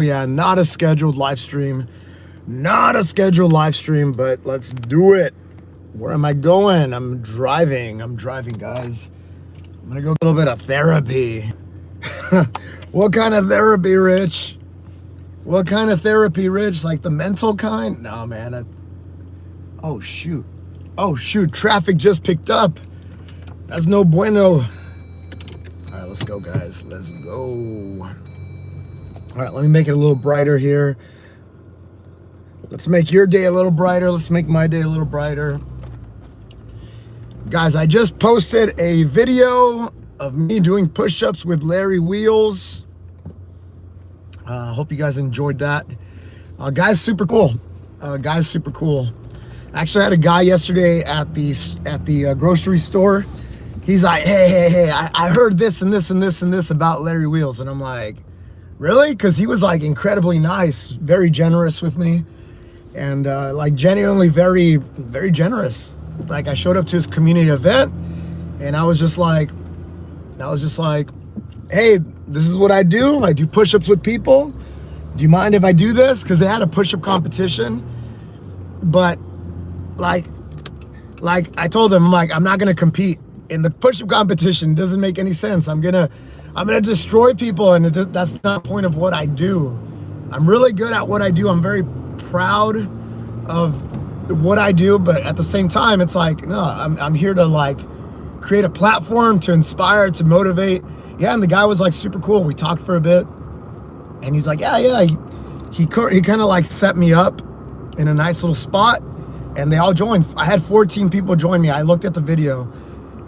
Yeah, not a scheduled live stream. Not a scheduled live stream, but let's do it. Where am I going? I'm driving, guys. I'm gonna go a little bit of therapy. What kind of therapy, Rich? What kind of therapy, Rich? Like the mental kind? No, man. Oh, shoot. Oh, shoot. Traffic just picked up. That's no bueno. All right, let's go, guys. Let's go. All right, let me make it a little brighter here. Let's make your day a little brighter. Let's make my day a little brighter. Guys, I just posted a video of me doing push-ups with Larry Wheels. Hope you guys enjoyed that. Guy's super cool. Guy's super cool. Actually, I had a guy yesterday at the grocery store. He's like, hey, I heard this and this and this and this about Larry Wheels. And I'm like, really? Because he was like incredibly nice, very generous with me, and like genuinely very, very generous. Like I showed up to his community event, and I was just like, hey, this is what I do. I do push-ups with people. Do you mind if I do this? Because they had a push-up competition, but like I told him, I'm not gonna compete in the push-up competition. It doesn't make any sense. I'm gonna destroy people, and that's not the point of what I do. I'm really good at what I do. I'm very proud of what I do, but at the same time, it's like, no, I'm here to like create a platform to inspire, to motivate. Yeah, and the guy was like super cool. We talked for a bit, and he's like, yeah. He kind of like set me up in a nice little spot, and they all joined. I had 14 people join me. I looked at the video,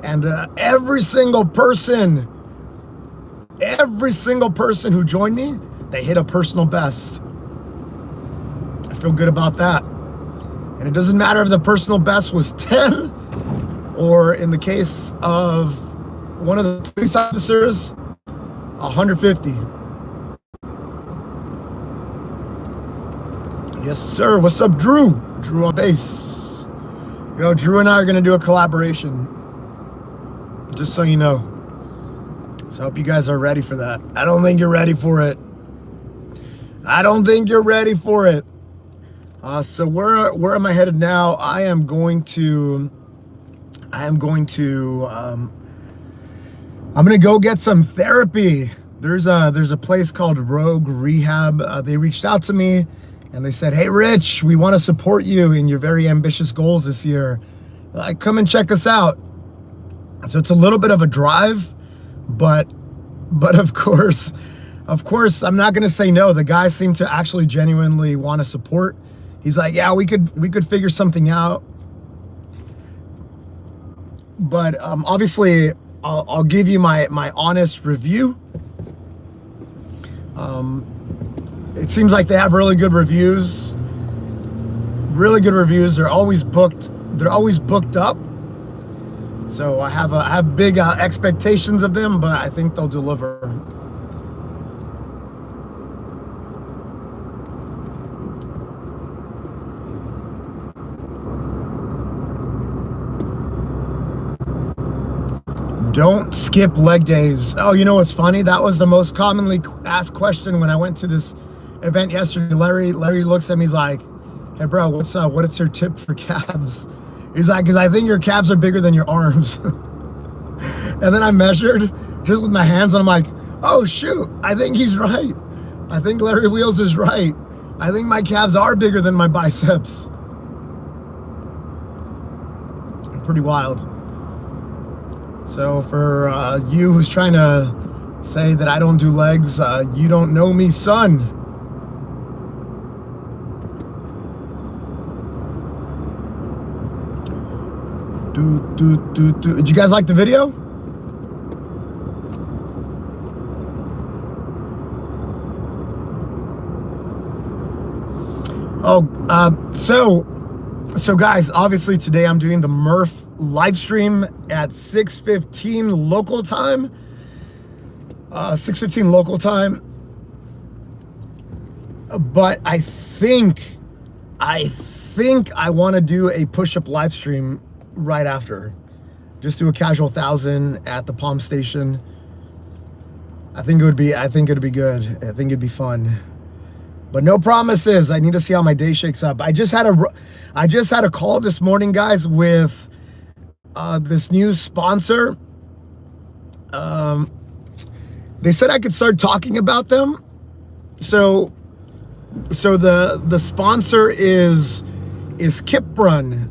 and every single person who joined me, they hit a personal best. I feel good about that. And it doesn't matter if the personal best was 10, or in the case of one of the police officers, 150. Yes, sir. What's up, Drew? Drew on bass. Yo, Drew and I are gonna do a collaboration. Just so you know. So I hope you guys are ready for that. I don't think you're ready for it. So where am I headed now? I'm gonna go get some therapy. There's a place called Rogue Rehab. They reached out to me and they said, hey, Rich, we want to support you in your very ambitious goals this year. Like, come and check us out. So it's a little bit of a drive, but of course, I'm not going to say no. The guys seem to actually genuinely want to support. He's like, yeah, we could figure something out. But obviously, I'll give you my honest review. It seems like they have really good reviews. They're always booked up. So I have big expectations of them, but I think they'll deliver. Don't skip leg days. Oh, you know what's funny? That was the most commonly asked question when I went to this event yesterday. Larry looks at me, he's like, hey bro, what's up? What is your tip for calves? He's like, because I think your calves are bigger than your arms. And then I measured just with my hands, and I'm like, oh shoot, I think he's right. I think Larry Wheels is right. I think my calves are bigger than my biceps. Pretty wild. So for you who's trying to say that I don't do legs, you don't know me, son. Did you guys like the video? So guys, obviously today I'm doing the Murph live stream at 6:15 local time. 6:15 local time. But I think I want to do a push-up live stream right after. Just do a casual 1,000 at the Palm Station. I think it'd be good. I think it'd be fun. But no promises. I need to see how my day shakes up. I just had a call this morning, guys, with this new sponsor. They said I could start talking about them. So the sponsor is Kiprun.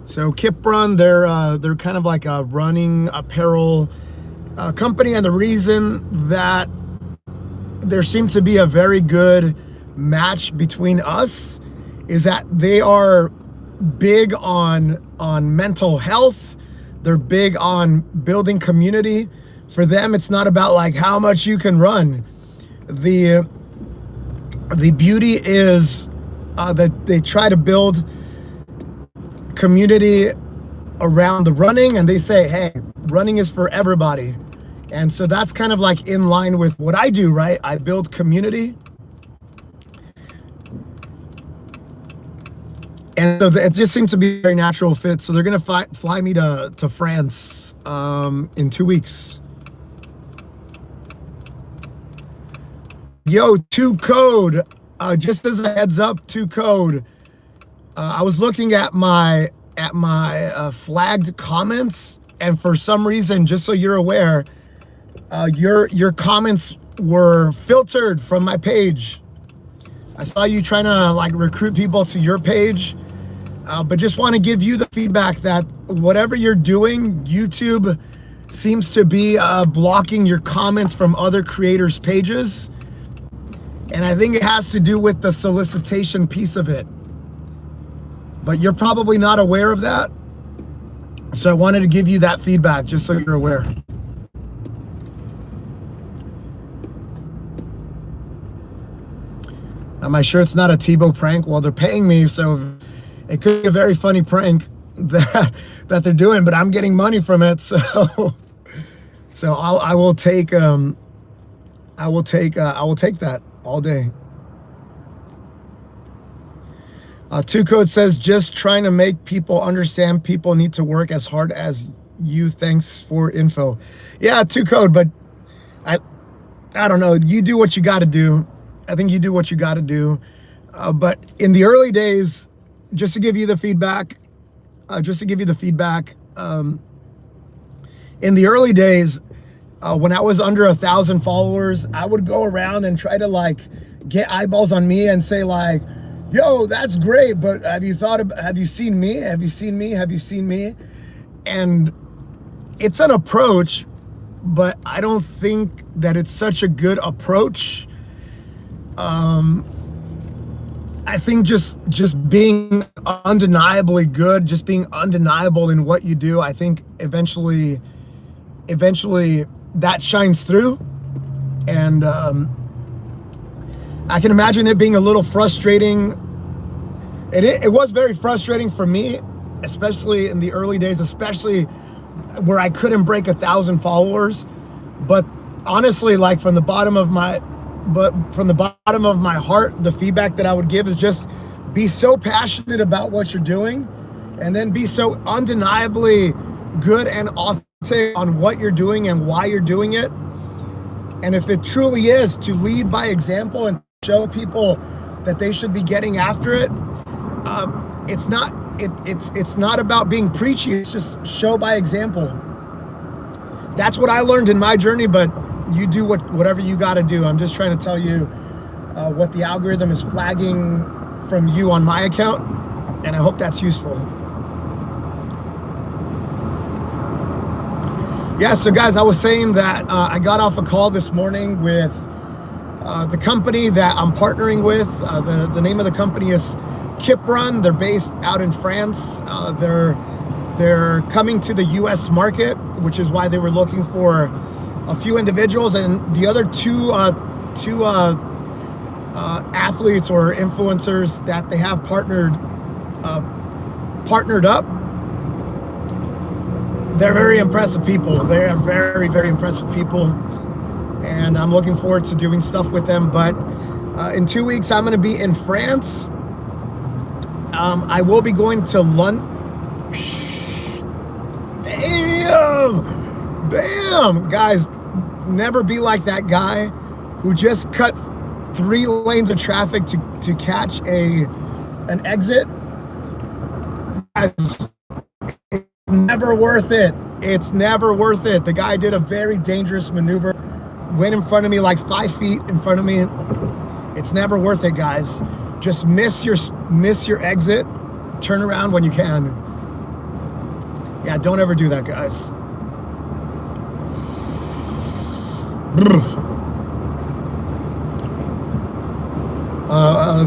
So Kiprun, they're kind of like a running apparel company, and the reason that there seems to be a very good match between us is that they are big on mental health. They're big on building community. For them, it's not about like how much you can run. The beauty is that they try to build community around the running, and they say, hey, running is for everybody. And so that's kind of like in line with what I do, right? I build community. And so it just seems to be a very natural fit. So they're going to fly me to France in 2 weeks. Yo, 2Code, just as a heads up, 2Code. I was looking at my flagged comments, and for some reason, just so you're aware, your comments were filtered from my page. I saw you trying to like recruit people to your page, but just want to give you the feedback that whatever you're doing, YouTube seems to be blocking your comments from other creators' pages. And I think it has to do with the solicitation piece of it. But you're probably not aware of that. So I wanted to give you that feedback just so you're aware. Am I sure it's not a Tebow prank? Well, they're paying me, so it could be a very funny prank that they're doing, but I'm getting money from it. So I will take that all day. 2Code says, just trying to make people understand people need to work as hard as you. Thanks for info. Yeah, 2Code, but I don't know. You do what you got to do. I think you do what you got to do. But in the early days, just to give you the feedback, in the early days, when I was under 1,000 followers, I would go around and try to like get eyeballs on me and say like, yo, that's great, but have you seen me? Have you seen me? And it's an approach, but I don't think that it's such a good approach. I think just being undeniably good, just being undeniable in what you do, I think eventually that shines through. And I can imagine it being a little frustrating. It was very frustrating for me, especially in the early days, especially where I couldn't break 1,000 followers. But honestly, like from the bottom of my heart, the feedback that I would give is just be so passionate about what you're doing, and then be so undeniably good and authentic on what you're doing and why you're doing it. And if it truly is to lead by example and show people that they should be getting after it, it's not about being preachy. It's just show by example. That's what I learned in my journey, but you do whatever you got to do. I'm just trying to tell you what the algorithm is flagging from you on my account, and I hope that's useful. Yeah, so guys, I was saying that I got off a call this morning with the company that I'm partnering with. The name of the company is Kiprun. They're based out in France. They're coming to the US market, which is why they were looking for a few individuals, and the other two athletes or influencers that they have partnered up. They're very impressive people. They are very, very impressive people, and I'm looking forward to doing stuff with them. But in 2 weeks, I'm going to be in France. I will be going to London. Bam! Guys, never be like that guy who just cut 3 lanes of traffic to catch an exit. It's never worth it. It's never worth it. The guy did a very dangerous maneuver, went in front of me like 5 feet in front of me. It's never worth it, guys. Just miss your exit. Turn around when you can. Yeah, don't ever do that, guys.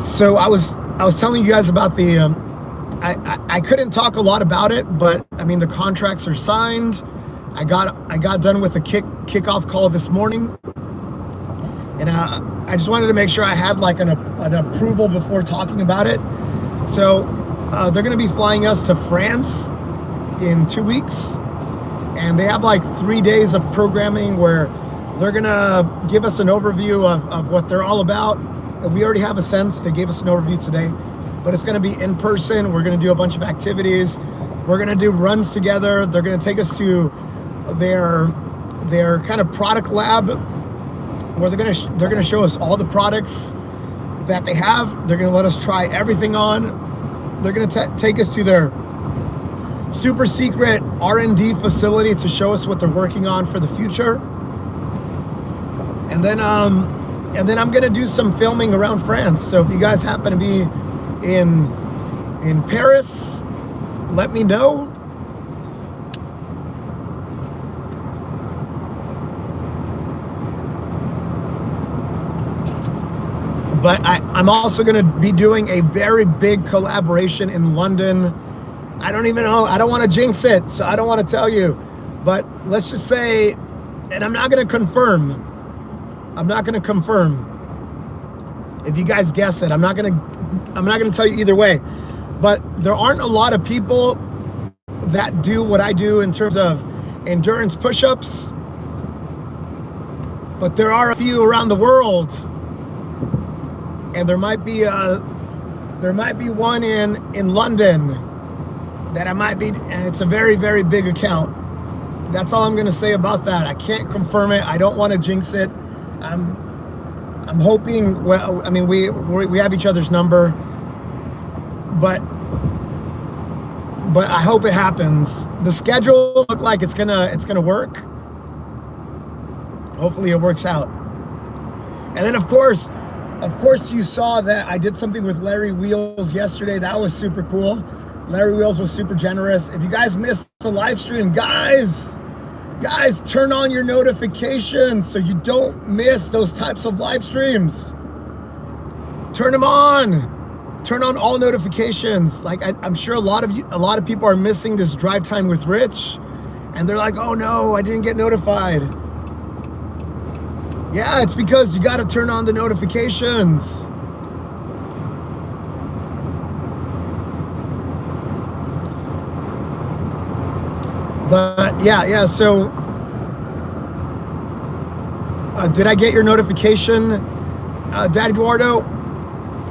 So I was telling you guys about the I couldn't talk a lot about it, but I mean the contracts are signed. I got done with the kickoff call this morning, and I just wanted to make sure I had like an approval before talking about it. So they're going to be flying us to France in 2 weeks, and they have like 3 days of programming where they're going to give us an overview of what they're all about. We already have a sense. They gave us an overview today, but it's going to be in person. We're going to do a bunch of activities. We're going to do runs together. They're going to take us to their kind of product lab where they're going to show us all the products that they have. They're going to let us try everything on. They're going to take us to their super secret R&D facility to show us what they're working on for the future. And then I'm going to do some filming around France. So if you guys happen to be in Paris, let me know. But I'm also going to be doing a very big collaboration in London. I don't even know. I don't want to jinx it, so I don't want to tell you. But let's just say, and I'm not going to confirm. If you guys guess it, I'm not going to tell you either way. But there aren't a lot of people that do what I do in terms of endurance push-ups. But there are a few around the world. And there might be one in London that I might be, and it's a very, very big account. That's all I'm going to say about that. I can't confirm it. I don't want to jinx it. I'm hoping. Well, I mean, we have each other's number, but I hope it happens. The schedule look like it's gonna work. Hopefully, it works out. And then, of course, you saw that I did something with Larry Wheels yesterday. That was super cool. Larry Wheels was super generous. If you guys missed the live stream, guys, turn on your notifications so you don't miss those types of live streams. Turn them on. Turn on all notifications. Like I'm sure a lot of people are missing this Drive Time with Rich, and they're like, "Oh no, I didn't get notified." Yeah, it's because you got to turn on the notifications. But yeah, so did I get your notification, Dad Eduardo?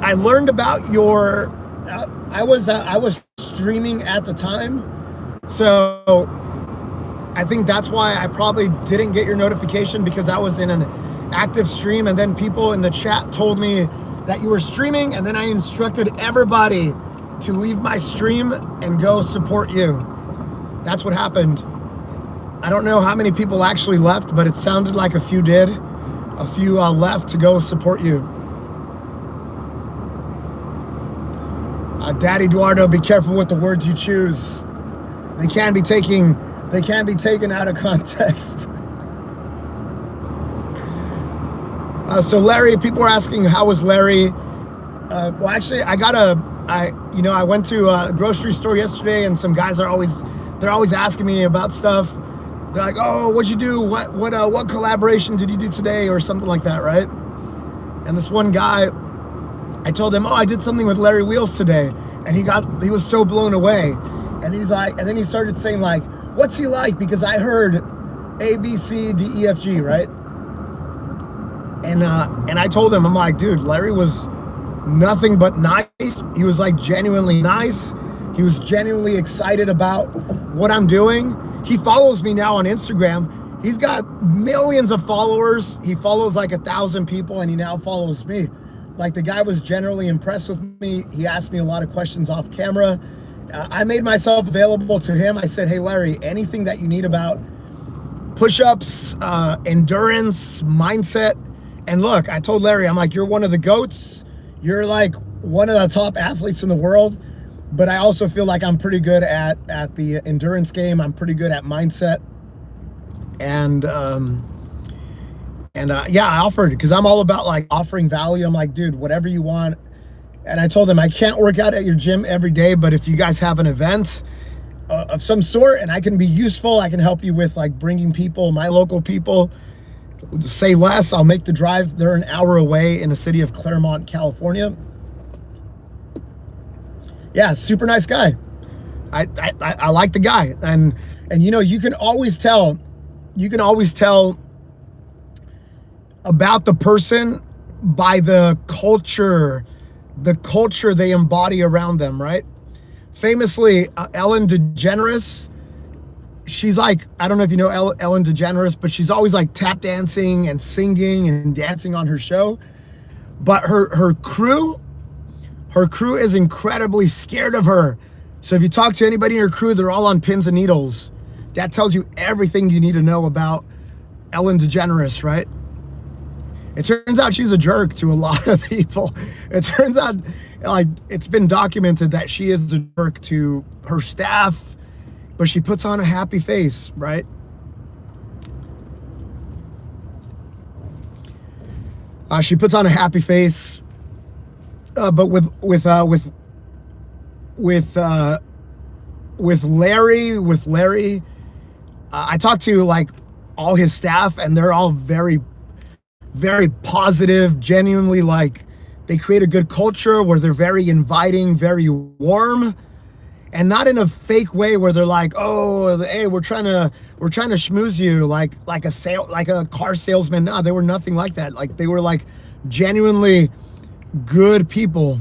I learned about your, I was streaming at the time, so I think that's why I probably didn't get your notification, because I was in an active stream, and then people in the chat told me that you were streaming, and then I instructed everybody to leave my stream and go support you. That's what happened. I don't know how many people actually left, but it sounded like a few did. A few left to go support you. Daddy Eduardo, be careful with the words you choose. They can be taken out of context. So Larry, people were asking, how was Larry? Well, actually, I went to a grocery store yesterday, and some guys they're always asking me about stuff. They're like, "Oh, what'd you do? What collaboration did you do today?" or something like that, right? And this one guy, I told him, "Oh, I did something with Larry Wheels today," and he was so blown away. And he's like, and then he started saying like, "What's he like?" Because I heard A, B, C, D, E, F, G, right? And I told him, I'm like, dude, Larry was nothing but nice. He was like genuinely nice. He was genuinely excited about what I'm doing. He follows me now on Instagram, He's got millions of followers. He follows like 1,000 people, and he now follows me. Like, the guy was generally impressed with me. He asked me a lot of questions off camera. I made myself available to him. I said, hey, Larry, anything that you need about push-ups, endurance, mindset. And look, I told Larry, I'm like, you're one of the GOATs. You're like one of the top athletes in the world. But I also feel like I'm pretty good at the endurance game. I'm pretty good at mindset. And yeah, I offered, because I'm all about like offering value. I'm like, dude, whatever you want. And I told him, I can't work out at your gym every day, but if you guys have an event of some sort and I can be useful, I can help you with like bringing people, my local people, say less. I'll make the drive. They're an hour away in the city of Claremont, California. Yeah, super nice guy. I like the guy. And you know, you can always tell about the person by the culture they embody around them, right? Famously, Ellen DeGeneres, she's like, I don't know if you know Ellen DeGeneres, but she's always like tap dancing and singing and dancing on her show. But her crew is incredibly scared of her. So if you talk to anybody in her crew, they're all on pins and needles. That tells you everything you need to know about Ellen DeGeneres, right? It turns out she's a jerk to a lot of people. It turns out, like, it's been documented that she is a jerk to her staff, but she puts on a happy face, right? She puts on a happy face, but with Larry, I talked to like all his staff, and they're all very, very positive, genuinely, like they create a good culture where they're very inviting, very warm, and not in a fake way where they're like, oh, hey, we're trying to schmooze you like a car salesman. No, they were nothing like that. Like, they were like genuinely good people.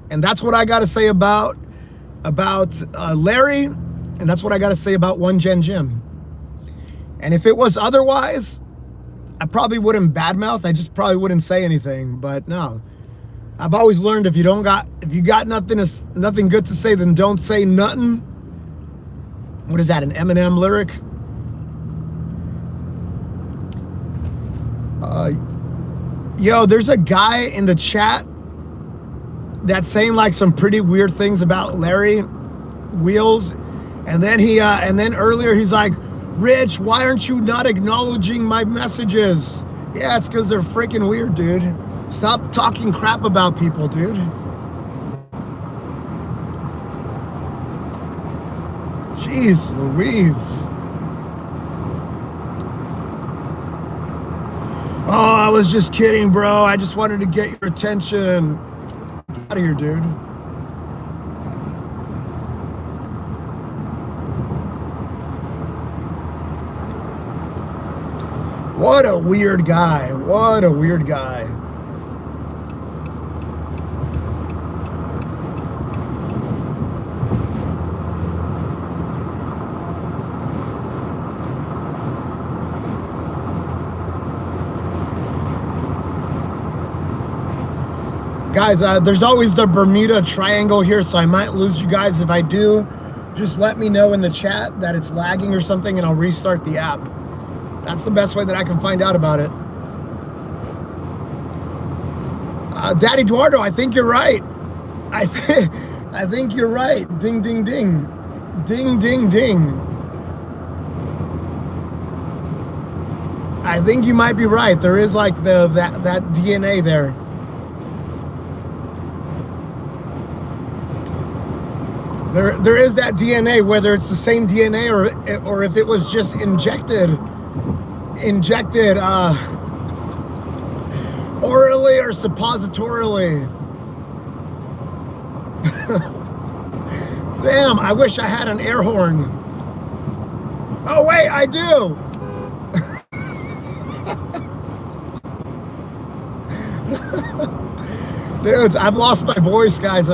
And that's what I got to say about Larry, and that's what I got to say about One Gen Gym. And if it was otherwise, I probably wouldn't badmouth. I just probably wouldn't say anything. But no, I've always learned if you got nothing good to say, then don't say nothing. What is that, an Eminem lyric? Yo, there's a guy in the chat that's saying like some pretty weird things about Larry Wheels, and then earlier he's like, Rich, why aren't you not acknowledging my messages? Yeah, it's because they're freaking weird, dude. Stop talking crap about people, dude. Jeez Louise. Oh, I was just kidding, bro. I just wanted to get your attention. Get out of here, dude. What a weird guy. What a weird guy. Guys, there's always the Bermuda Triangle here, so I might lose you guys. If I do, just let me know in the chat that it's lagging or something, and I'll restart the app. That's the best way that I can find out about it. Daddy Eduardo, I think you're right. I think you're right. Ding, ding, ding. Ding, ding, ding. I think you might be right. There is like that DNA there. There is that DNA, whether it's the same DNA or if it was just injected orally or suppositorily. Damn, I wish I had an air horn. Oh wait, I do. Dudes, I've lost my voice, guys.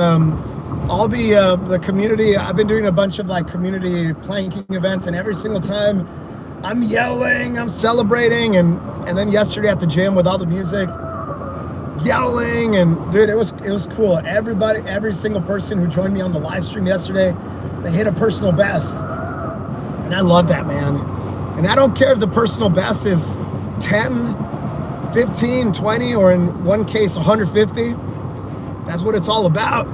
All the community, I've been doing a bunch of like community planking events, and every single time I'm yelling, I'm celebrating, and then yesterday at the gym with all the music, yelling, and dude, it was cool. Everybody, every single person who joined me on the live stream yesterday, they hit a personal best, and I love that, man. And I don't care if the personal best is 10, 15, 20, or in one case 150. That's what it's all about.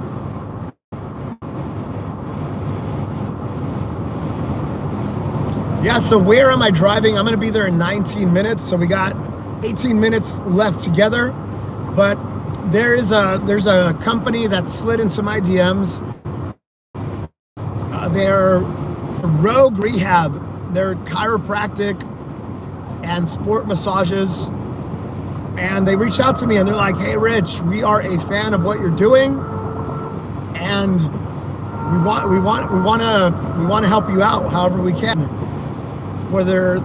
Yeah, so where am I driving? I'm gonna be there in 19 minutes. So we got 18 minutes left together. But there's a company that slid into my DMs. They're Rogue Rehab. They're chiropractic and sport massages. And they reached out to me and they're like, "Hey, Rich, we are a fan of what you're doing, and we want to help you out however we can. Whether,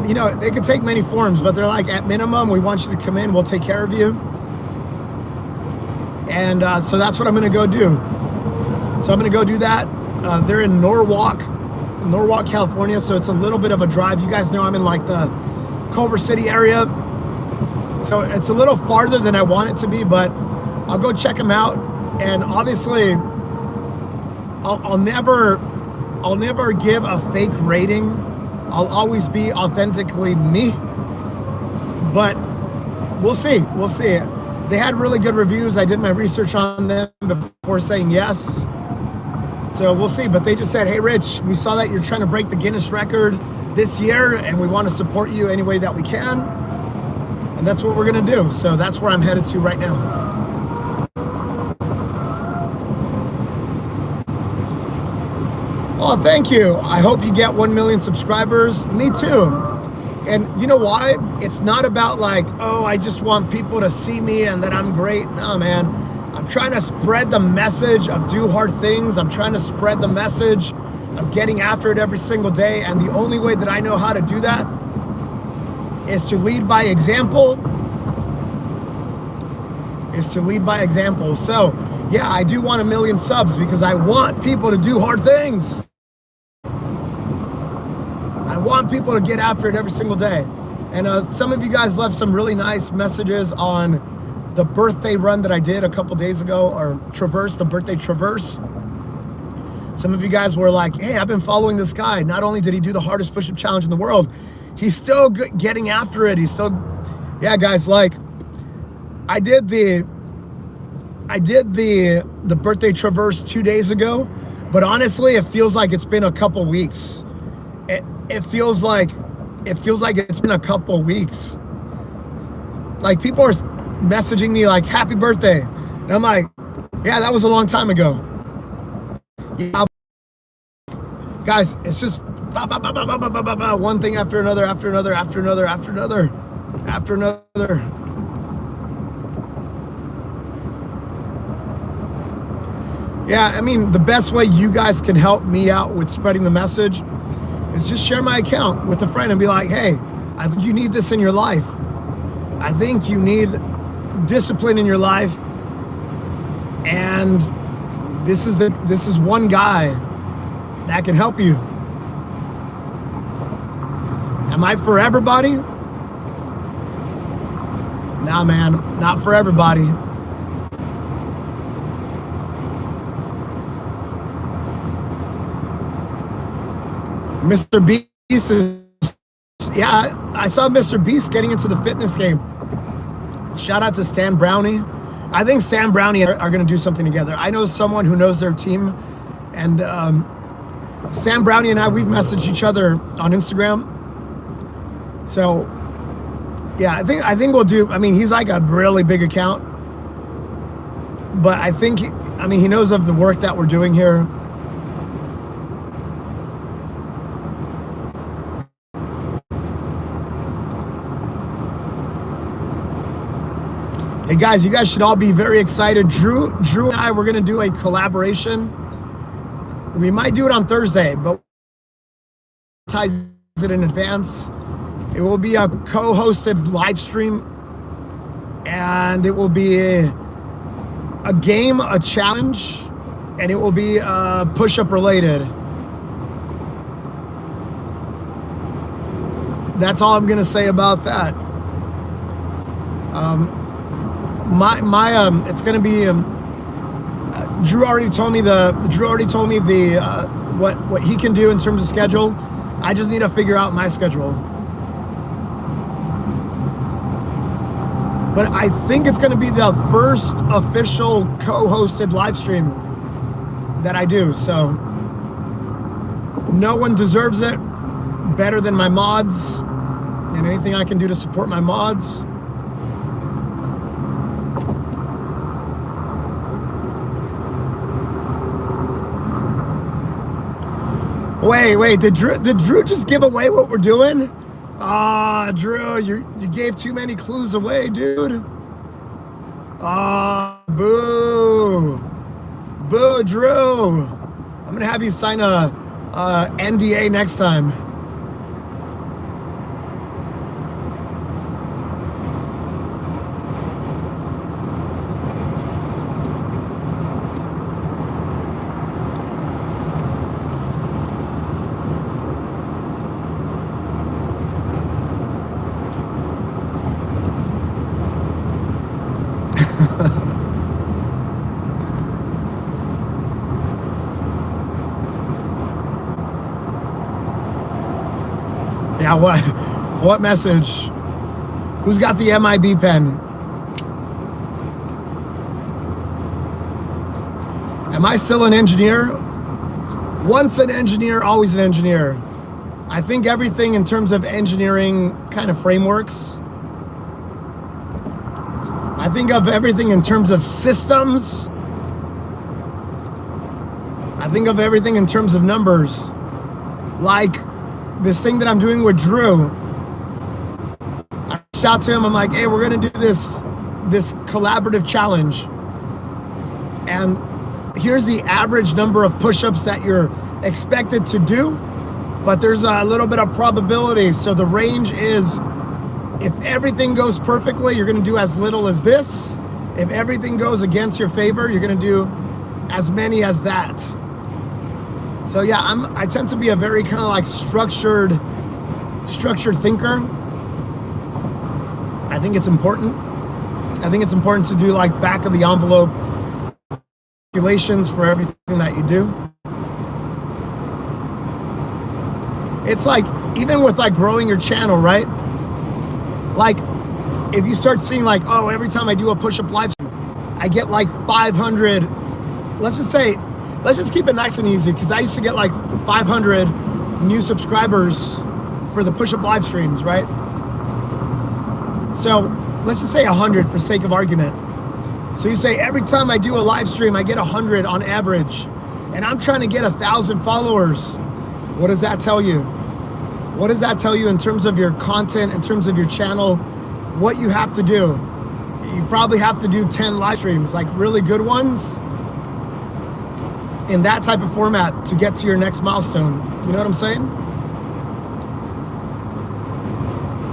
you know, they could take many forms, but they're like, at minimum, we want you to come in. We'll take care of you." And so that's what I'm going to go do. So I'm going to go do that. They're in Norwalk, California. So it's a little bit of a drive. You guys know I'm in like the Culver City area. So it's a little farther than I want it to be, but I'll go check them out. And obviously, I'll never give a fake rating. I'll always be authentically me. But we'll see. We'll see. They had really good reviews. I did my research on them before saying yes. So we'll see. But they just said, "Hey, Rich, we saw that you're trying to break the Guinness record this year, and we want to support you any way that we can." And that's what we're going to do. So that's where I'm headed to right now. Oh, thank you. I hope you get 1 million subscribers. Me too. And you know why? It's not about like, oh, I just want people to see me and that I'm great. No, man. I'm trying to spread the message of do hard things. I'm trying to spread the message of getting after it every single day. And the only way that I know how to do that is to lead by example. So, yeah, I do want 1 million subs because I want people to do hard things. I want people to get after it every single day. And some of you guys left some really nice messages on the birthday run that I did a couple days ago, or the birthday traverse. Some of you guys were like, "Hey, I've been following this guy. Not only did he do the hardest push-up challenge in the world, he's still getting after it. He's still," yeah, guys, like I did the birthday traverse 2 days ago, but honestly, it feels like it's been a couple weeks. It feels like it's been a couple weeks. Like people are messaging me like, "Happy birthday," and I'm like, "Yeah, that was a long time ago." Yeah, guys, it's just one thing after another. Yeah, I mean, the best way you guys can help me out with spreading the message is just share my account with a friend and be like, "Hey, I think you need this in your life. I think you need discipline in your life. And this is one guy that can help you." Am I for everybody? Nah, man, not for everybody. Mr. Beast is, yeah, I saw Mr. Beast getting into the fitness game. Shout out to Stan Brownie. I think Stan Brownie are going to do something together. I know someone who knows their team, and Stan Brownie and we've messaged each other on Instagram. So, yeah, I think we'll do. I mean, he's like a really big account, but I think he knows of the work that we're doing here. Hey guys, you guys should all be very excited. Drew and I, we're gonna do a collaboration. We might do it on Thursday, but ties it in advance. It will be a co-hosted live stream, and it will be a game, a challenge, and it will be push-up related. that's all I'm gonna say about that. It's gonna be. Drew already told me the what he can do in terms of schedule. I just need to figure out my schedule. But I think it's going to be the first official co-hosted live stream that I do. So no one deserves it better than my mods, and anything I can do to support my mods. Wait, did Drew just give away what we're doing? Ah, Drew, you gave too many clues away, dude. Ah, boo. Boo, Drew. I'm gonna have you sign a NDA next time. Yeah, what message? Who's got the MIB pen? Am I still an engineer? Once an engineer, always an engineer. I think everything in terms of engineering kind of frameworks. I think of everything in terms of systems. I think of everything in terms of numbers. Like this thing that I'm doing with Drew. I reached out to him. I'm like, hey, we're gonna do this collaborative challenge. And here's the average number of push-ups that you're expected to do, but there's a little bit of probability. So the range is, if everything goes perfectly, you're gonna do as little as this. If everything goes against your favor, you're gonna do as many as that. So yeah, I tend to be a very kind of like structured thinker. I think it's important. I think it's important to do like back of the envelope calculations for everything that you do. It's like, even with like growing your channel, right? Like if you start seeing like, oh, every time I do a push-up live stream, I get like 500, let's just keep it nice and easy, because I used to get like 500 new subscribers for the push-up live streams, right? So let's just say 100 for sake of argument. So you say every time I do a live stream, I get 100 on average, and I'm trying to get 1,000 followers. What does that tell you? What does that tell you in terms of your content, in terms of your channel, what you have to do? You probably have to do 10 live streams, like really good ones, in that type of format to get to your next milestone. You know what I'm saying?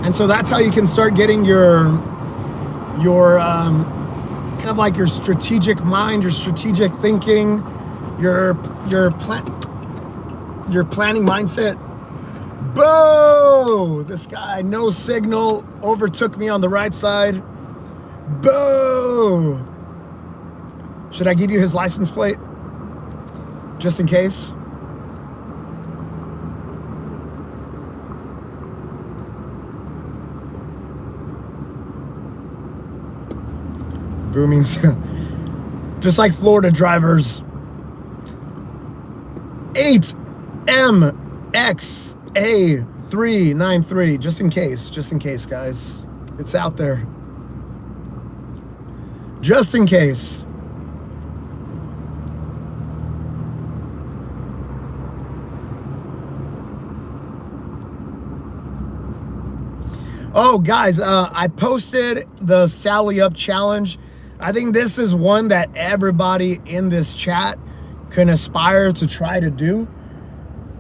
And so that's how you can start getting your kind of like your strategic mind, your strategic thinking, your planning mindset. Boo! This guy, no signal, overtook me on the right side. Boo! Should I give you his license plate? Just in case. Booming. Just like Florida drivers. 8MXA393. Just in case, guys. It's out there. Just in case. Oh, guys, I posted the Sally Up challenge. I think this is one that everybody in this chat can aspire to try to do.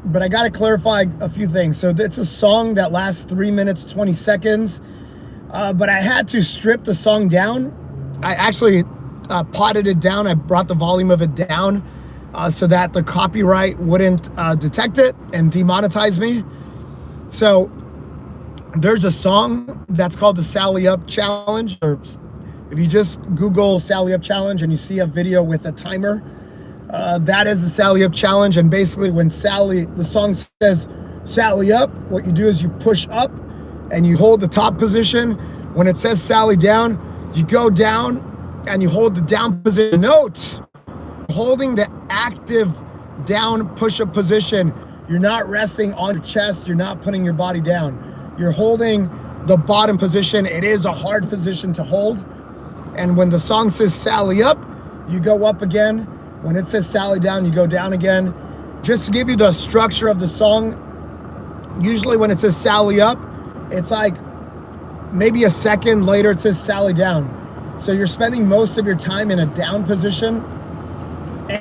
But I got to clarify a few things. So it's a song that lasts 3 minutes, 20 seconds. But I had to strip the song down. I actually potted it down. I brought the volume of it down so that the copyright wouldn't detect it and demonetize me. So There's a song that's called the Sally Up Challenge, or if you just Google Sally Up Challenge and you see a video with a timer, that is the Sally Up Challenge. And basically when the song says Sally Up, what you do is you push up and you hold the top position. When it says Sally Down, you go down and you hold the down position. Note, holding the active down push-up position, you're not resting on your chest, you're not putting your body down. You're holding the bottom position. It is a hard position to hold. And when the song says Sally Up, you go up again. When it says Sally Down, you go down again. Just to give you the structure of the song, usually when it says Sally Up, it's like maybe a second later it says Sally Down. So you're spending most of your time in a down position.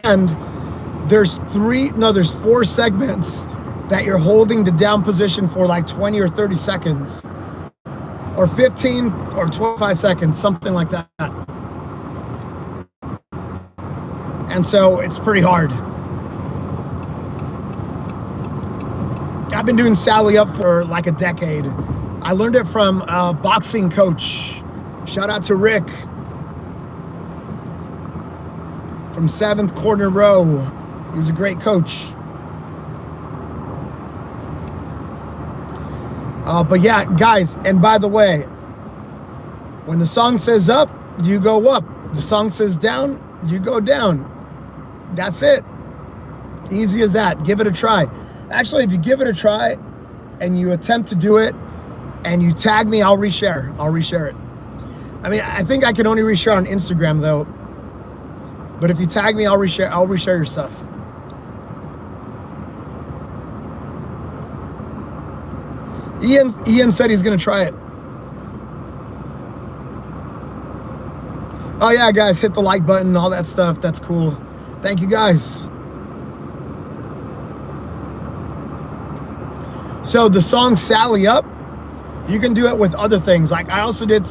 And there's 4 segments that you're holding the down position for like 20 or 30 seconds, or 15 or 25 seconds, something like that. And so it's pretty hard. I've been doing Sally Up for like a decade. I learned it from a boxing coach. Shout out to Rick from 7th Corner Row. He was a great coach. But yeah, guys, and by the way, when the song says up, you go up. The song says down, you go down. That's it. Easy as that. Give it a try. Actually, if you give it a try and you attempt to do it and you tag me, I'll reshare. I'll reshare it. I mean, I think I can only reshare on Instagram though. But if you tag me, I'll reshare your stuff. Ian said he's gonna try it. Oh yeah, guys, hit the like button, all that stuff. That's cool. Thank you, guys. So the song Sally Up, you can do it with other things. Like I also did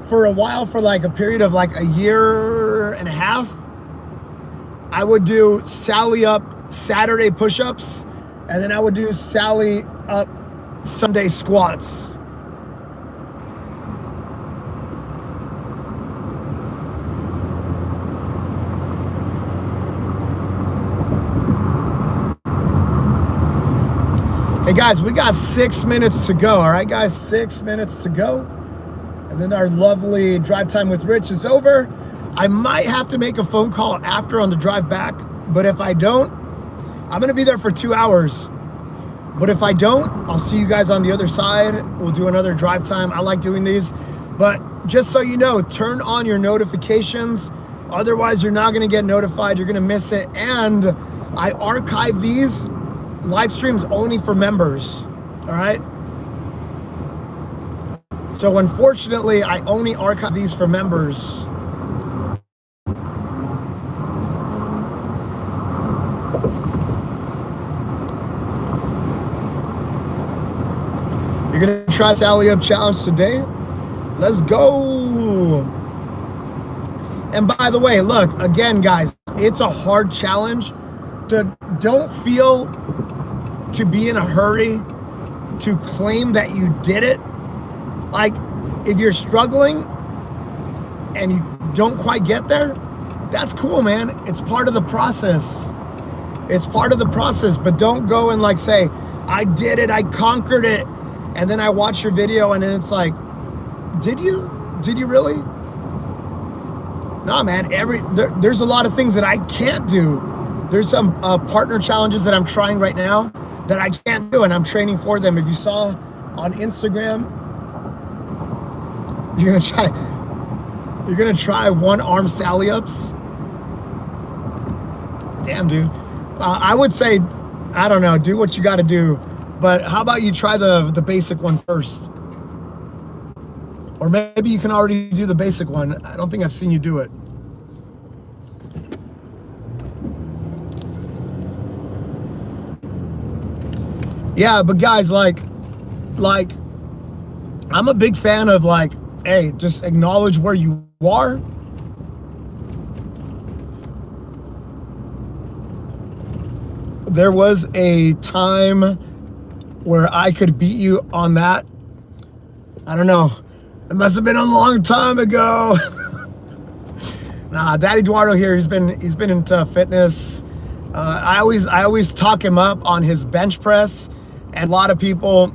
for a while, for like a period of like a year and a half, I would do Sally Up Saturday push-ups, and then I would do Sally Up Sunday squats. Hey guys, we got 6 minutes to go. All right, guys, 6 minutes to go. And then our lovely drive time with Rich is over. I might have to make a phone call after on the drive back, but if I don't, I'm gonna be there for 2 hours. But if I don't, I'll see you guys on the other side. We'll do another drive time. I like doing these. But just so you know, turn on your notifications. Otherwise, you're not gonna get notified. You're gonna miss it. And I archive these live streams only for members, all right? So unfortunately, I only archive these for members. You're gonna try Sally Up Challenge today? Let's go. And by the way, look, again, guys, it's a hard challenge. Don't feel to be in a hurry to claim that you did it. Like, if you're struggling and you don't quite get there, that's cool, man. It's part of the process. It's part of the process, but don't go and like say, I did it, I conquered it. And then I watch your video and then it's like, did you? Did you really? Nah, man, there's a lot of things that I can't do. There's some partner challenges that I'm trying right now that I can't do, and I'm training for them. If you saw on Instagram, you're gonna try 1-arm Sally ups. Damn, dude. I would say, I don't know, do what you gotta do. But how about you try the basic one first? Or maybe you can already do the basic one. I don't think I've seen you do it. Yeah, but guys, like I'm a big fan of like, hey, just acknowledge where you are. There was a time where I could beat you on that I don't know. It must have been a long time ago. Nah, Daddy Eduardo here. He's been into fitness. I always talk him up on his bench press, and a lot of people,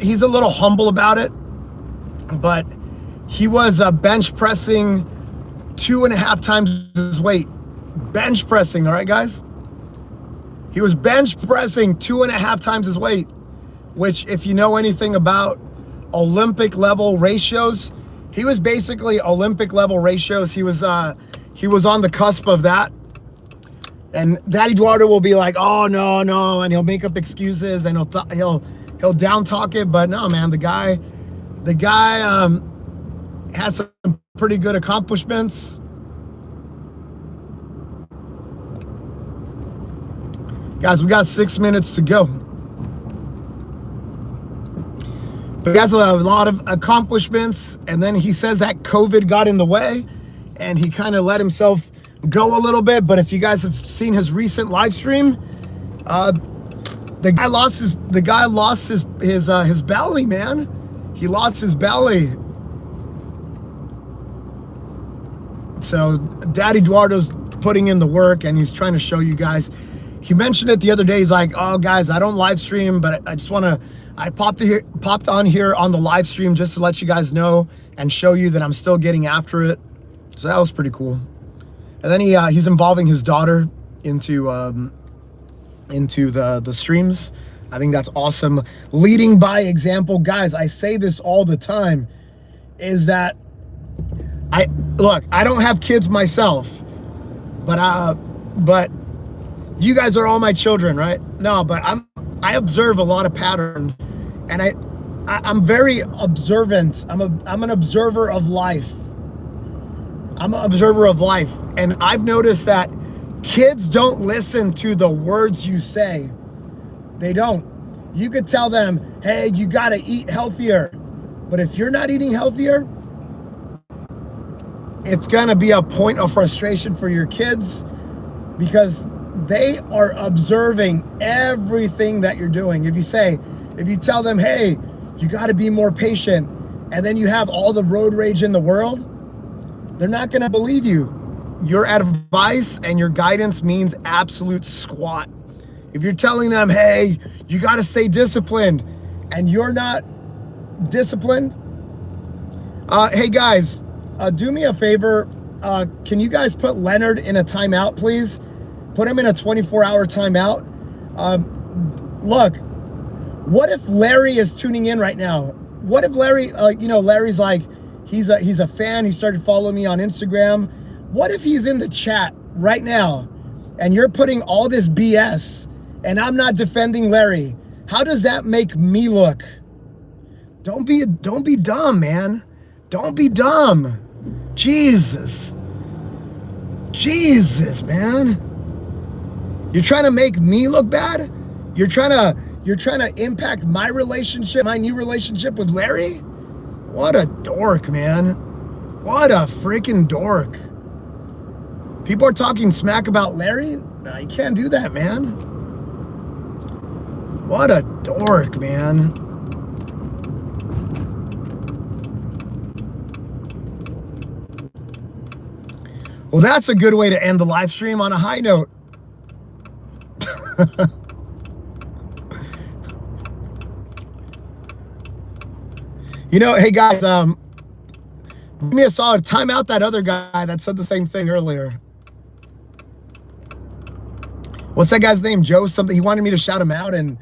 he's a little humble about it, but he was bench pressing 2.5 times his weight. Bench pressing, all right, guys? He was bench pressing 2.5 times his weight, which, if you know anything about Olympic level ratios, he was basically Olympic level ratios. He was on the cusp of that. And Daddy Eduardo will be like, oh, no, and he'll make up excuses, and he'll down talk it. But no, man, the guy has some pretty good accomplishments. Guys, we got 6 minutes to go. But he has a lot of accomplishments, and then he says that COVID got in the way, and he kind of let himself go a little bit. But if you guys have seen his recent live stream, the guy lost his belly, man. He lost his belly. So Daddy Eduardo's putting in the work, and he's trying to show you guys. He mentioned it the other day. He's like, oh, guys, I don't live stream, but I just want to, I popped on here on the live stream just to let you guys know and show you that I'm still getting after it. So that was pretty cool. And then he's involving his daughter into the streams. I think that's awesome. Leading by example. Guys, I say this all the time, is that I don't have kids myself, but you guys are all my children, right? No, but I observe a lot of patterns, and I'm very observant. I'm an observer of life. I'm an observer of life, and I've noticed that kids don't listen to the words you say. They don't. You could tell them, hey, you gotta eat healthier, but if you're not eating healthier, it's gonna be a point of frustration for your kids, because they are observing everything that you're doing. If you tell them, hey, you got to be more patient, and then you have all the road rage in the world, they're not going to believe you. Your advice and your guidance means absolute squat. If you're telling them, hey, you got to stay disciplined, and you're not disciplined, hey guys, do me a favor. Can you guys put Leonard in a timeout, please? Put him in a 24-hour timeout. Look, what if Larry is tuning in right now? What if Larry, Larry's like, he's a fan. He started following me on Instagram. What if he's in the chat right now, and you're putting all this BS, and I'm not defending Larry? How does that make me look? Don't be dumb, man. Don't be dumb. Jesus, man. You're trying to make me look bad? You're trying to impact my relationship, my new relationship with Larry? What a dork, man. What a freaking dork. People are talking smack about Larry? No, you can't do that, man. What a dork, man. Well, that's a good way to end the live stream, on a high note. Hey guys, give me a solid. Time out that other guy that said the same thing earlier. What's that guy's name? Joe something. He wanted me to shout him out and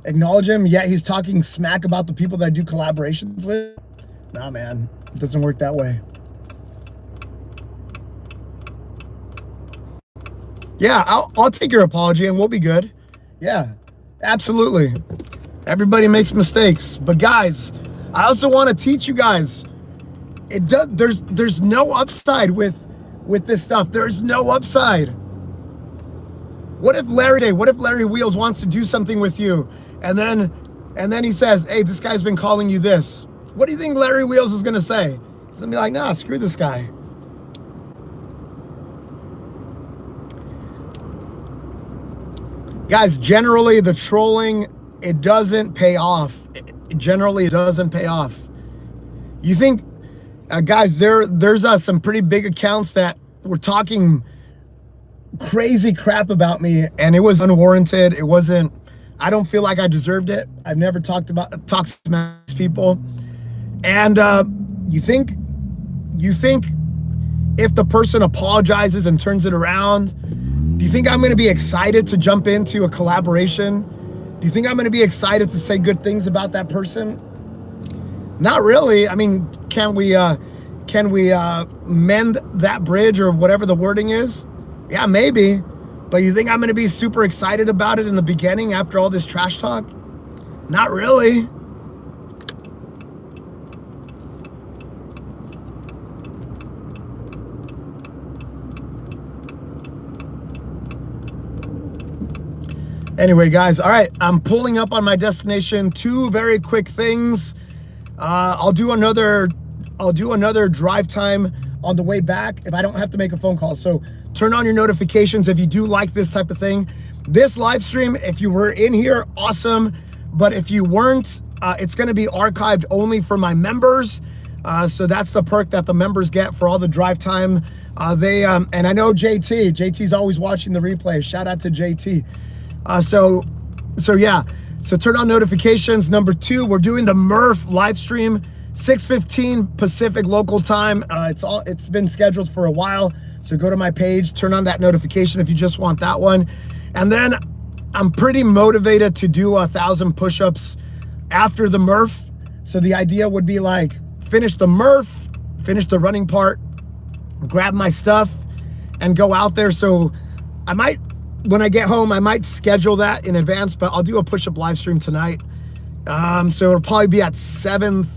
acknowledge him, yet he's talking smack about the people that I do collaborations with. Nah, man, it doesn't work that way. Yeah, I'll take your apology and we'll be good. Yeah, absolutely. Everybody makes mistakes, but guys, I also want to teach you guys. There's no upside with this stuff. There's no upside. What if Larry Wheels wants to do something with you, and then he says, hey, this guy's been calling you this. What do you think Larry Wheels is gonna say? He's gonna be like, nah, screw this guy. Guys, generally the trolling, it doesn't pay off. generally doesn't pay off. You think, guys, there's some pretty big accounts that were talking crazy crap about me, and it was unwarranted. It wasn't, I don't feel like I deserved it. I've never talked to people. And you think if the person apologizes and turns it around, do you think I'm going to be excited to jump into a collaboration? Do you think I'm going to be excited to say good things about that person? Not really. I mean, can we mend that bridge, or whatever the wording is? Yeah, maybe. But you think I'm going to be super excited about it in the beginning after all this trash talk? Not really. Anyway, guys, all right, I'm pulling up on my destination. 2 very quick things. I'll do another drive time on the way back if I don't have to make a phone call. So turn on your notifications if you do like this type of thing. This live stream, if you were in here, awesome. But if you weren't, it's going to be archived only for my members. So that's the perk that the members get for all the drive time. And I know JT's always watching the replay. Shout out to JT. So yeah, so turn on notifications. Number 2, we're doing the Murph live stream, 6:15 Pacific local time. It's been scheduled for a while. So go to my page, turn on that notification if you just want that one. And then I'm pretty motivated to do 1,000 push-ups after the Murph. So the idea would be like, finish the Murph, finish the running part, grab my stuff, and go out there. So I might, when I get home, I might schedule that in advance, but I'll do a push-up live stream tonight. So it'll probably be at 7.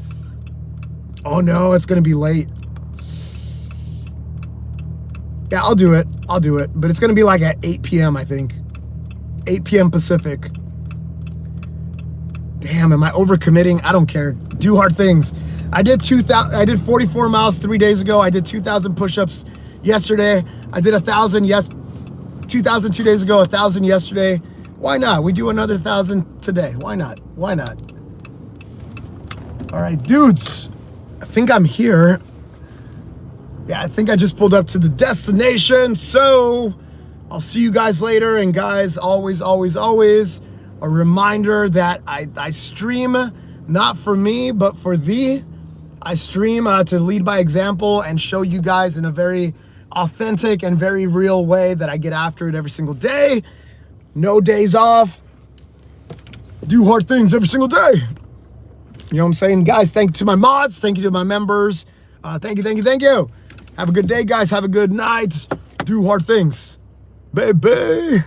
Oh no, it's gonna be late. Yeah, I'll do it, but it's gonna be like at 8 p.m. I think. 8 p.m. Pacific. Damn, am I overcommitting? I don't care. Do hard things. I did 44 miles 3 days ago. I did 2,000 push-ups yesterday. I did 1,000 2,000 2 days ago, 1,000 yesterday. Why not? We do another 1,000 today. Why not? Why not? All right, dudes. I think I'm here. Yeah, I think I just pulled up to the destination. So I'll see you guys later. And guys, always, always, always a reminder that I stream not for me, but for thee. I stream to lead by example and show you guys in a very authentic and very real way that I get after it every single day. No days off. Do hard things every single day. You know what I'm saying? Guys, thank you to my mods. Thank you to my members. Thank you. Have a good day, guys. Have a good night. Do hard things. Baby.